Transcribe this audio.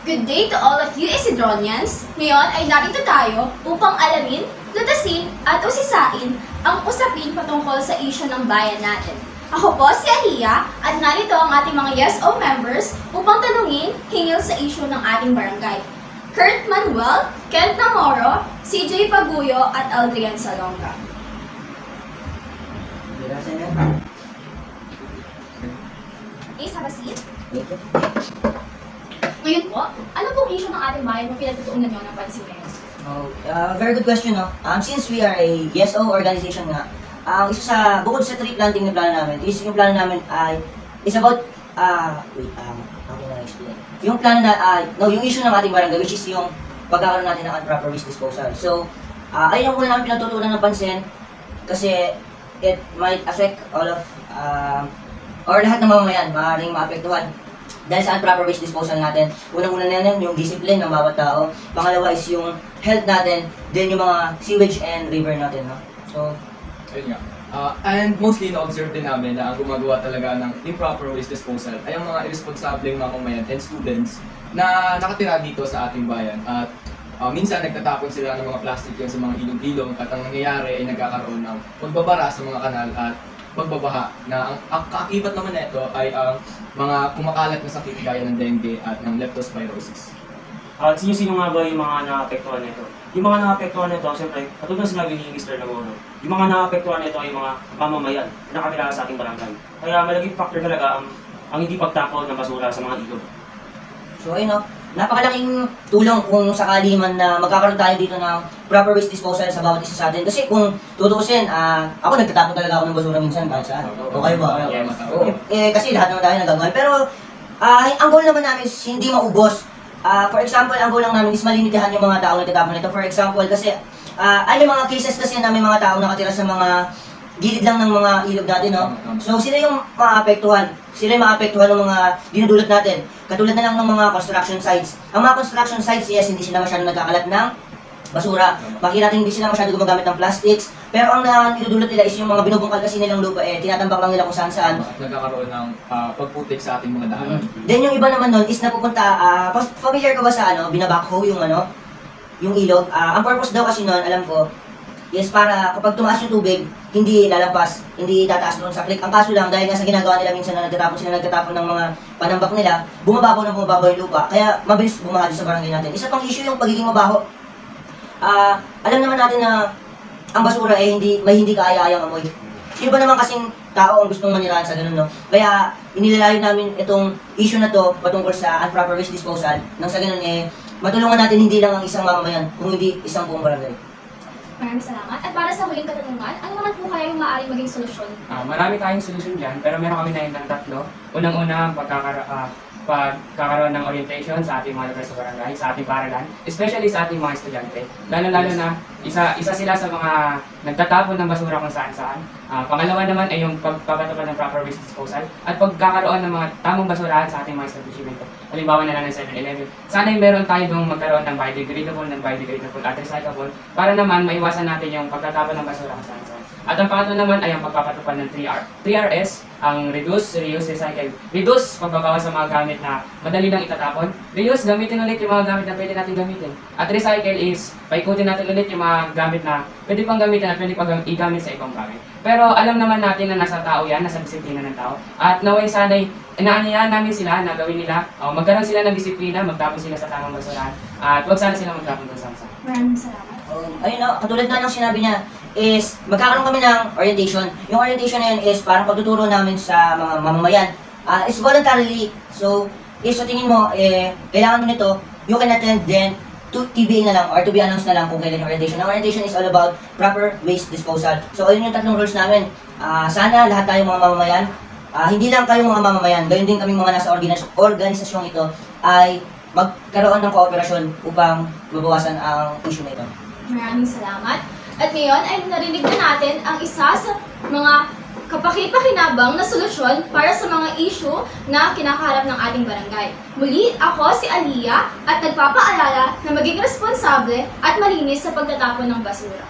Good day to all of you Isidronians! Ngayon ay narito tayo upang alamin, lutasin at usisain ang usapin patungkol sa isyu ng bayan natin. Ako po si Aliyah at narito ang ating mga YesO members upang tanungin hinggil sa isyu ng ating barangay. Kurt Manuel, Kent Namoro, CJ Paguyo at Aldrian Salonga. Please have a seat. Ngayon po, ano pong issue ng ating bayan kung pinagtutuunan nyo ng pansin ngayon? Very good question, no? Since we are a YesO organization nga, bukod sa tree planting na plano namin, yung plano namin is about, how can I explain? Yung plano na, yung issue ng ating barangay, which is yung pagkakaroon natin ng improper waste disposal. So, ayun yung una namin pinagtutuunan ng pansin, kasi it might affect all of, or lahat ng mamamayan, maaaring maapektuhan dahil sa improper waste disposal natin. Unang-una na yan yung discipline ng bawat tao. Pangalawa is yung health natin, then yung mga sewage and river natin, no? So, ayun nga. And mostly na-observe din namin na ang gumagawa talaga ng improper waste disposal ay ang mga irresponsableng mamamayan and students na nakatira dito sa ating bayan. At minsan nagtatapon sila ng mga plastic yan sa mga ilog-ilog at ang nangyayari ay nagkakaroon ng pagbabara sa mga kanal at pagbabaha na ang kaakibat naman nito ay ang mga kumakalat na sakit gaya ng dengue at ng leptospirosis. At sino nga ba yung mga naapektuhan nito? Yung mga naapektuhan nito, siyempre, katulad ng sinabi ni Mr. Namoro, yung mga naapektuhan nito ay mga mamamayan na nakatira sa ating barangay. Kaya malaging factor talaga ang hindi pagtapon ng basura sa mga ilog. So ayun, no? Napakalaking tulong kung sakali man na magkakaroon tayo dito ng proper waste disposal sa bawat isa sa atin. Kasi kung tutuusin, ako nagtatapon talaga ako ng basura minsan kahit saan. Okay ba? Kasi lahat naman tayo nagagawin. Pero ang goal naman namin is hindi maubos. For example, ang goal lang namin is malimitahan yung mga tao na nagtatapon nito. For example, kasi may mga cases kasi na may mga tao nakatira sa mga gilid lang ng mga ilog natin, no? So, sila yung maapektuhan. Sila yung maapektuhan ng mga dinudulot natin. Katulad na lang ng mga construction sites. Ang mga construction sites, yes, hindi sila masyadong nagkakalat ng basura. Makikita natin hindi sila masyadong gumagamit ng plastics. Pero ang dinudulot nila is yung mga binubungkal kasi nilang lupa, tinatambak lang nila kung saan-saan. At nagkakaroon ng pagputik sa ating mga daan. Then yung iba naman nun is napupunta, familiar ka ba sa binabackhoe yung ilog? Ang purpose daw kasi nun, alam ko, yes, para kapag tumaas yung tubig, hindi lalampas, hindi tataas doon sa click. Ang kaso lang, dahil nga sa ginagawa nila minsan na nagtatapon ng mga panambak nila, bumabaho yung lupa, kaya mabilis bumaha sa barangay natin. Isa pang issue yung pagiging mabaho. Alam naman natin na ang basura may hindi kaaya-ayang amoy. Sino ba naman kasing tao ang gustong manirahan sa ganun, no? Kaya inilalayo namin itong issue na to patungkol sa improper waste disposal, nang sa ganun matulungan natin hindi lang ang isang mamamayan, kung hindi isang buong barangay. Maraming salamat. At para sa huling katanungan, ano naman po kaya yung maaaring maging solusyon? Marami tayong solusyon dyan, pero meron kami na ng tatlo. Unang-una, pagkakaroon ng orientation sa ating mga lugar sa barangay, sa ating paaralan, especially sa ating mga estudyante. Lalo-lalo na, isa sila sa mga nagtatapon ng basura kung saan-saan. Pangalawa naman ay yung pagpapatupad ng proper waste disposal at pagkakaroon ng mga tamang basurahan sa ating mga establishmento. Halimbawa na lang ng 7-Eleven. Sana'y meron tayo doon magkaroon ng biodegradable at recyclable para naman maiwasan natin yung pagtatapon ng basura kung saan-saan. At ang pangatlo naman ay ang pagpapatupad ng 3Rs, ang reduce, reuse, recycle. Reduce, pagbabawas sa mga gamit na madali lang itatapon. Reuse, gamitin ulit yung mga gamit na pwede natin gamitin. At recycle is, paikutin natin ulit yung mga gamit na pwede pang gamitin at pwede pang igamit sa ibang bagay. Pero alam naman natin na nasa tao yan, nasa disiplina ng tao. At naway sana'y inaanyayahan namin sila na gawin nila, magkaroon sila ng disiplina, magtapon sila sa tamang basurahan. At huwag sana sila magtapon doon sa Maraming salamat. Ayun, katulad na ng sinabi niya, is magkakaroon kami ng orientation. Yung orientation na yun is parang pagtuturo namin sa mga mamamayan. It's voluntarily. So, sa tingin mo, kailangan mo nito, you can attend then to TBA na lang or to be announced na lang kung kailan yung orientation. Ang orientation is all about proper waste disposal. So, ayun yung tatlong rules namin. Sana lahat tayong mga mamamayan, hindi lang kayong mga mamamayan, gayon din kami mga nasa organisasyong ito, ay magkaroon ng kooperasyon upang mabawasan ang issue na ito. Maraming salamat. At ngayon ay narinig na natin ang isa sa mga kapaki-pakinabang na solusyon para sa mga issue na kinakaharap ng ating barangay. Muli, ako si Aliyah at nagpapaalala na maging responsable at malinis sa pagtatapon ng basura.